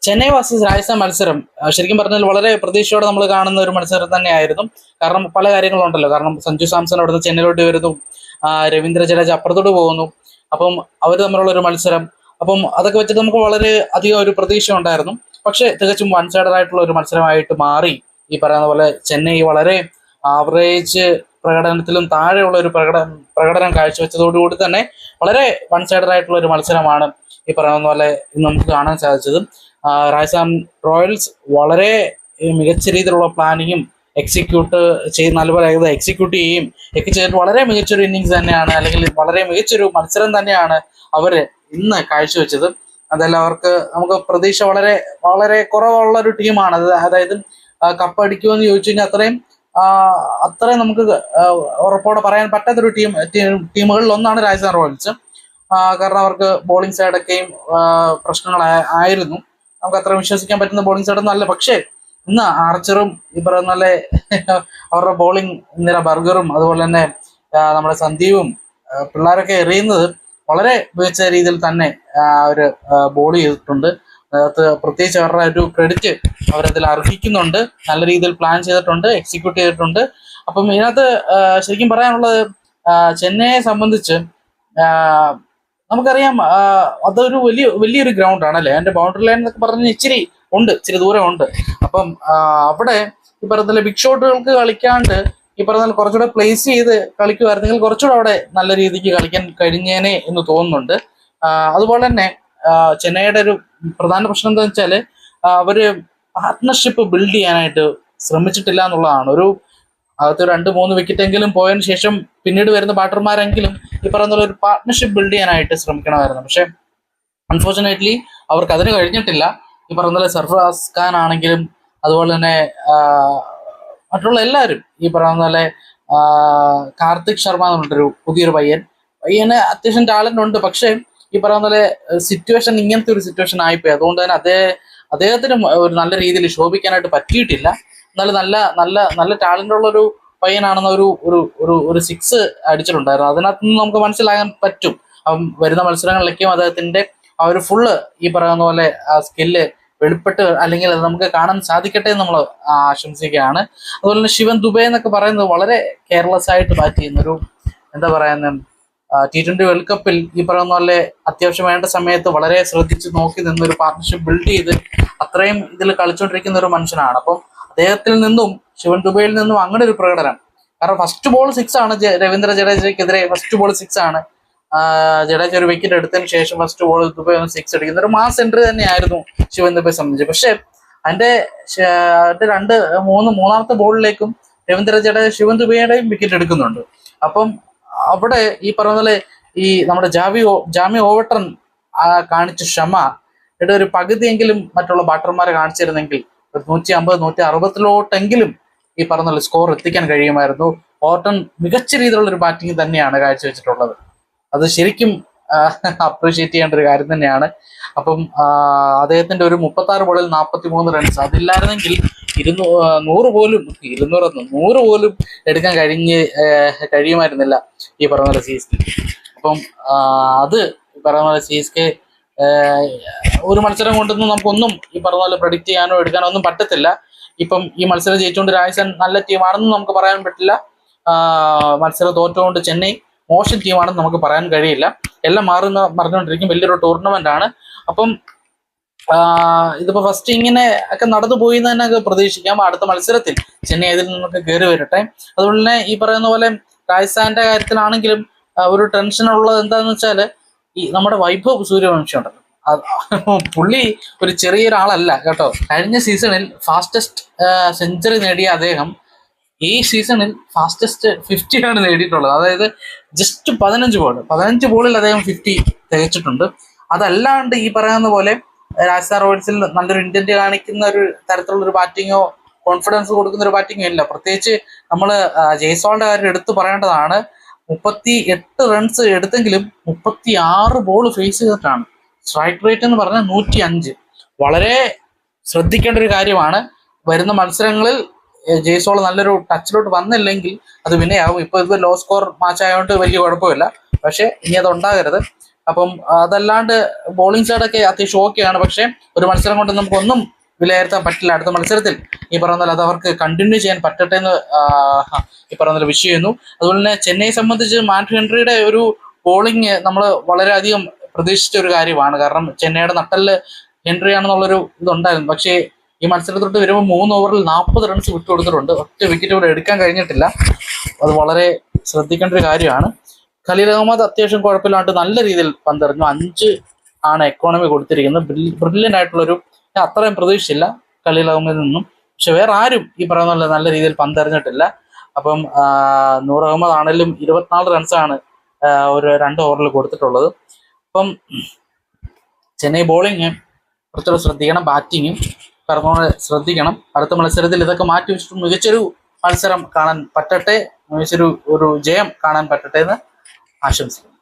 Chennai versus Rajasthan മത്സരം ശരിക്കും പറഞ്ഞാൽ വളരെ പ്രതീക്ഷയോടെ നമ്മൾ കാണുന്ന ഒരു മത്സരം തന്നെയായിരുന്നു. കാരണം പല കാര്യങ്ങളുണ്ടല്ലോ. കാരണം സഞ്ജു സാംസൺ അവിടുന്ന് ചെന്നൈയിലോട്ട് വരുന്നു, രവീന്ദ്ര ജഡേജ അപ്പുറത്തോട്ട് പോകുന്നു. അപ്പം അവർ തമ്മിലുള്ള ഒരു മത്സരം, അപ്പം അതൊക്കെ വെച്ചിട്ട് നമുക്ക് വളരെ അധികം ഒരു പ്രതീക്ഷ ഉണ്ടായിരുന്നു. പക്ഷെ തികച്ചും വൺ സൈഡഡ് ആയിട്ടുള്ള ഒരു മത്സരമായിട്ട് മാറി. ഈ പറയുന്ന പോലെ ചെന്നൈ വളരെ ആവറേജ് പ്രകടനത്തിലും താഴെയുള്ള ഒരു പ്രകടനം കാഴ്ചവെച്ചതോടുകൂടി തന്നെ വളരെ വൺ സൈഡഡ് ആയിട്ടുള്ള ഒരു മത്സരമാണ് ഈ പറയുന്ന പോലെ ഇന്ന് നമുക്ക് കാണാൻ സാധിച്ചത്. രാജസ്ഥാൻ റോയൽസ് വളരെ മികച്ച രീതിയിലുള്ള പ്ലാനിങ്ങും എക്സിക്യൂട്ട് നല്ലപോലെ എക്സിക്യൂട്ട് ചെയ്യുകയും ഒക്കെ ചെയ്തിട്ട് വളരെ മികച്ചൊരു ഇന്നിങ്സ് തന്നെയാണ്, അല്ലെങ്കിൽ വളരെ മികച്ചൊരു മത്സരം തന്നെയാണ് അവർ ഇന്ന് കാഴ്ചവെച്ചത്. അതെല്ലാം അവർക്ക് നമുക്ക് പ്രതീക്ഷ വളരെ വളരെ കുറവുള്ള ഒരു ടീമാണ്. അതായത് കപ്പ് അടിക്കുമെന്ന് ചോദിച്ചു കഴിഞ്ഞാൽ അത്രയും നമുക്ക് ഉറപ്പോടെ പറയാൻ പറ്റാത്തൊരു ടീമുകളിൽ ഒന്നാണ് രാജസ്ഥാൻ റോയൽസ്. കാരണം അവർക്ക് ബോളിംഗ് സൈഡൊക്കെയും പ്രശ്നങ്ങളായിരുന്നു. നമുക്ക് അത്ര വിശ്വസിക്കാൻ പറ്റുന്ന ബോളിംഗ് സൈഡൊന്നും അല്ല. പക്ഷേ ഇന്ന് ആർച്ചറും ഈ പറയുന്ന പോലെ അവരുടെ ബോളിംഗ് നിര ബർഗറും അതുപോലെ തന്നെ നമ്മുടെ സന്ദീപും പിള്ളേരൊക്കെ എറിയുന്നത് വളരെ മികച്ച രീതിയിൽ തന്നെ അവർ ബോൾ ചെയ്തിട്ടുണ്ട്. പ്രത്യേകിച്ച് അവരുടെ ഒരു ക്രെഡിറ്റ് അവരതിൽ അർഹിക്കുന്നുണ്ട്. നല്ല രീതിയിൽ പ്ലാൻ ചെയ്തിട്ടുണ്ട്, എക്സിക്യൂട്ട് ചെയ്തിട്ടുണ്ട്. അപ്പം ഇതിനകത്ത് ശരിക്കും പറയാനുള്ളത്, ചെന്നൈയെ സംബന്ധിച്ച് നമുക്കറിയാം അതൊരു വലിയൊരു ഗ്രൗണ്ടാണ് അല്ലേ. അതിന്റെ ബൗണ്ടറി ലൈൻ എന്നൊക്കെ പറഞ്ഞാൽ ഇച്ചിരി ദൂരം ഉണ്ട്. അപ്പം അവിടെ ഈ പറഞ്ഞ ബിഗ് ഷോട്ടുകൾക്ക് കളിക്കാണ്ട് ഈ പറഞ്ഞ കുറച്ചുകൂടെ പ്ലേസ് ചെയ്ത് കളിക്കുമായിരുന്നെങ്കിൽ കുറച്ചുകൂടെ അവിടെ നല്ല രീതിക്ക് കളിക്കാൻ കഴിഞ്ഞേനെ എന്ന് തോന്നുന്നുണ്ട്. അതുപോലെ തന്നെ ചെന്നൈയുടെ ഒരു പ്രധാന പ്രശ്നം എന്താ വെച്ചാല് അവര് പാർട്ട്ണർഷിപ്പ് ബിൽഡ് ചെയ്യാനായിട്ട് ശ്രമിച്ചിട്ടില്ല എന്നുള്ളതാണ്. അകത്ത് 2-3 വിക്കറ്റെങ്കിലും പോയതിനു ശേഷം പിന്നീട് വരുന്ന ബാറ്റർമാരെങ്കിലും ഈ പറയുന്ന ഒരു പാർട്ട്ണർഷിപ്പ് ബിൽഡ് ചെയ്യാനായിട്ട് ശ്രമിക്കണമായിരുന്നു. പക്ഷെ അൺഫോർച്ചുനേറ്റ്ലി അവർക്ക് അതിന് കഴിഞ്ഞിട്ടില്ല. ഈ പറയുന്ന പോലെ സർഫറാസ് ഖാൻ ആണെങ്കിലും അതുപോലെ തന്നെ മറ്റുള്ള എല്ലാവരും ഈ പറയുന്ന പോലെ കാർത്തിക് ശർമ്മ എന്ന് പറഞ്ഞിട്ടൊരു പുതിയൊരു പയ്യന് അത്യാവശ്യം ടാലന്റ് ഉണ്ട്. പക്ഷെ ഈ പറയുന്ന പോലെ സിറ്റുവേഷൻ ഇങ്ങനത്തെ ഒരു സിറ്റുവേഷൻ ആയിപ്പോയി. അതുകൊണ്ട് തന്നെ അദ്ദേഹത്തിന് ഒരു നല്ല രീതിയിൽ ശോഭിക്കാനായിട്ട് പറ്റിയിട്ടില്ല. എന്നാലും നല്ല ടാലന്റ് ഉള്ള ഒരു പയ്യനാണെന്ന ഒരു 6 അടിച്ചിട്ടുണ്ടായിരുന്നു. അതിനകത്ത് നിന്ന് നമുക്ക് മനസ്സിലാകാൻ പറ്റും. വരുന്ന മത്സരങ്ങളിലേക്കും അദ്ദേഹത്തിന്റെ ആ ഒരു ഫുള്ള് ഈ പറയുന്ന പോലെ സ്കില്ല് വെളിപ്പെട്ട് അല്ലെങ്കിൽ അത് നമുക്ക് കാണാൻ സാധിക്കട്ടെ എന്ന് നമ്മൾ ആശംസിക്കുകയാണ്. അതുപോലെ തന്നെ ശിവൻ ദുബെ എന്നൊക്കെ പറയുന്നത് വളരെ കെയർലെസ് ആയിട്ട് ബാറ്റ് ചെയ്യുന്ന ഒരു എന്താ പറയുന്ന T20 വേൾഡ് കപ്പിൽ ഈ പറയുന്ന പോലെ അത്യാവശ്യം വേണ്ട സമയത്ത് വളരെ ശ്രദ്ധിച്ച് നോക്കി നിന്നൊരു പാർട്ട്ണർഷിപ്പ് ബിൽഡ് ചെയ്ത് അത്രയും ഇതിൽ കളിച്ചുകൊണ്ടിരിക്കുന്ന ഒരു മനുഷ്യനാണ്. അപ്പം അദ്ദേഹത്തിൽ നിന്നും ശിവൻ ദുബെയിൽ നിന്നും അങ്ങനെ ഒരു പ്രകടനം. കാരണം ഫസ്റ്റ് ബോൾ 6 ആണ് രവീന്ദ്ര ജഡേജയ്ക്കെതിരെ. ഫസ്റ്റ് ബോൾ 6 ആണ്. ജഡേജ ഒരു വിക്കറ്റ് എടുത്തതിന് ശേഷം ഫസ്റ്റ് ബോൾ ദുബെ 6 അടിക്കുന്ന ഒരു മാസ് എൻട്രി തന്നെയായിരുന്നു ശിവൻ ദുബെ സംബന്ധിച്ച്. പക്ഷെ അതിന്റെ മൂന്നാമത്തെ ബോളിലേക്കും രവീന്ദ്ര ജഡേജ ശിവൻ ദുബെയുടെയും വിക്കറ്റ് എടുക്കുന്നുണ്ട്. അപ്പം അവിടെ ഈ പറഞ്ഞ പോലെ ഈ നമ്മുടെ ജാമി ഓവർട്ടൺ കാണിച്ച ക്ഷമയുടെ ഒരു പകുതിയെങ്കിലും മറ്റുള്ള ബാറ്റർമാരെ കാണിച്ചിരുന്നെങ്കിൽ ഒരു 150-160 ഈ പറഞ്ഞ സ്കോർ എത്തിക്കാൻ കഴിയുമായിരുന്നു. ഓവർട്ടൺ മികച്ച രീതിയിലുള്ള ഒരു ബാറ്റിംഗ് തന്നെയാണ് കാഴ്ചവെച്ചിട്ടുള്ളത്. അത് ശരിക്കും അപ്രീഷിയേറ്റ് ചെയ്യേണ്ട ഒരു കാര്യം തന്നെയാണ്. അപ്പം അദ്ദേഹത്തിന്റെ ഒരു 36 ബോളിൽ 43 റൺസ് അതില്ലായിരുന്നെങ്കിൽ 100 പോലും എടുക്കാൻ കഴിയുമായിരുന്നില്ല ഈ പറഞ്ഞ പോലെ CSK. അപ്പം അത് ഈ പറയുന്ന പോലെ CSK ഒരു മത്സരം കൊണ്ടൊന്നും നമുക്കൊന്നും ഈ പറഞ്ഞ പോലെ പ്രഡിക്റ്റ് ചെയ്യാനോ എടുക്കാനോ ഒന്നും പറ്റത്തില്ല. ഇപ്പം ഈ മത്സരം ജയിച്ചുകൊണ്ട് രാജസ്ഥാൻ നല്ല ടീമാണെന്നും നമുക്ക് പറയാൻ പറ്റില്ല. മത്സരം തോറ്റുകൊണ്ട് ചെന്നൈ മോശം ടീമാണെന്ന് നമുക്ക് പറയാൻ കഴിയില്ല. എല്ലാം മറിഞ്ഞുകൊണ്ടിരിക്കും. വലിയൊരു ടൂർണമെന്റ് ആണ്. അപ്പം ഇതിപ്പോ ഫസ്റ്റ് ഇങ്ങനെ ഒക്കെ നടന്നു പോയി എന്ന് തന്നെ പ്രതീക്ഷിക്കാം. അടുത്ത മത്സരത്തിൽ ചെന്നൈ ഇതിൽ നിന്നൊക്കെ കയറി വരട്ടെ. അതുപോലെ തന്നെ ഈ പറയുന്ന പോലെ രാജസ്ഥാന്റെ കാര്യത്തിലാണെങ്കിലും ഒരു ടെൻഷൻ ഉള്ളത് എന്താണെന്ന് വെച്ചാൽ ഈ നമ്മുടെ വൈഭവ് സൂര്യവംശി ഉണ്ടല്ലോ, പുള്ളി ഒരു ചെറിയൊരാളല്ല കേട്ടോ. കഴിഞ്ഞ സീസണിൽ ഫാസ്റ്റസ്റ്റ് സെഞ്ചുറി നേടിയ അദ്ദേഹം ഈ സീസണിൽ ഫാസ്റ്റസ്റ്റ് 50 ആണ് നേടിയിട്ടുള്ളത്. അതായത് ജസ്റ്റ് 15 ബോളിൽ അദ്ദേഹം 50 തികച്ചിട്ടുണ്ട്. അതല്ലാണ്ട് ഈ പറയുന്ന പോലെ രാജസ്ഥാൻ റോയൽസിൽ നല്ലൊരു ഇന്റന്റ് കാണിക്കുന്ന ഒരു തരത്തിലുള്ള ഒരു ബാറ്റിങ്ങോ കോൺഫിഡൻസ് കൊടുക്കുന്ന ഒരു ബാറ്റിങ്ങോ ഇല്ല. പ്രത്യേകിച്ച് നമ്മൾ ജയ്സ്വാളിന്റെ കാര്യം എടുത്തു പറയേണ്ടതാണ്. 38 റൺസ് എടുത്തെങ്കിലും 36 ബോൾ ഫേസ് ചെയ്തിട്ടാണ്. സ്ട്രൈക്ക് റേറ്റ് എന്ന് പറഞ്ഞാൽ 105. വളരെ ശ്രദ്ധിക്കേണ്ട ഒരു കാര്യമാണ്. വരുന്ന മത്സരങ്ങളിൽ ജയ്സ്വാൾ നല്ലൊരു ടച്ചിലോട്ട് വന്നില്ലെങ്കിൽ അത് വിനയാവും. ഇപ്പൊ ഇത് ലോ സ്കോർ മാച്ച് ആയതുകൊണ്ട് വലിയ കുഴപ്പമില്ല. പക്ഷെ ഇനി അത് ഉണ്ടാകരുത്. അപ്പം അതല്ലാണ്ട് ബോളിംഗ് സൈഡൊക്കെ അത്യാവശ്യം ഓക്കെയാണ്. പക്ഷേ ഒരു മത്സരം കൊണ്ട് നമുക്കൊന്നും വിലയിരുത്താൻ പറ്റില്ല. അടുത്ത മത്സരത്തിൽ ഈ പറയുന്ന പോലെ അത് അവർക്ക് കണ്ടിന്യൂ ചെയ്യാൻ പറ്റട്ടെ എന്ന് ഈ പറയുന്ന പോലെ വിഷ് ചെയ്യുന്നു. അതുപോലെ തന്നെ ചെന്നൈയെ സംബന്ധിച്ച് മാറ്റ് ഹെൻറിയുടെ ഒരു ബോളിംഗ് നമ്മൾ വളരെയധികം പ്രതീക്ഷിച്ച ഒരു കാര്യമാണ്. കാരണം ചെന്നൈയുടെ നട്ടല് ഹെൻറി ആണെന്നുള്ളൊരു ഇതുണ്ടായിരുന്നു. പക്ഷേ ഈ മത്സരത്തോട്ട് വരുമ്പോൾ 3 ഓവറിൽ 40 റൺസ് വിട്ടുകൊടുത്തിട്ടുണ്ട്. ഒറ്റ വിക്കറ്റ് കൂടെ എടുക്കാൻ കഴിഞ്ഞിട്ടില്ല. അത് വളരെ ശ്രദ്ധിക്കേണ്ട ഒരു കാര്യമാണ്. ഖലീൽ അഹമ്മദ് അത്യാവശ്യം കുഴപ്പമില്ലാണ്ട് നല്ല രീതിയിൽ പന്തെറിഞ്ഞു. 5 ആണ് എക്കോണമി കൊടുത്തിരിക്കുന്നത്. ബ്രില്യൻ്റ് ആയിട്ടുള്ളൊരു, അത്രയും പ്രതീക്ഷിച്ചില്ല ഖലീൽ അഹമ്മദിൽ നിന്നും. പക്ഷെ വേറെ ആരും ഈ പറയുന്ന നല്ല രീതിയിൽ പന്തെറിഞ്ഞിട്ടില്ല. അപ്പം നൂർ അഹമ്മദ് ആണെങ്കിലും 24 റൺസാണ് ഒരു 2 ഓവറിൽ കൊടുത്തിട്ടുള്ളത്. അപ്പം ചെന്നൈ ബോളിങ് കുറച്ചുകൂടെ ശ്രദ്ധിക്കണം, ബാറ്റിങ്ങും പറഞ്ഞ ശ്രദ്ധിക്കണം. അടുത്ത മത്സരത്തിൽ ഇതൊക്കെ മാറ്റി വെച്ചിട്ട് മികച്ചൊരു മത്സരം കാണാൻ പറ്റട്ടെ, മികച്ചൊരു ജയം കാണാൻ പറ്റട്ടെ എന്ന് ആശംസിക്കുന്നു.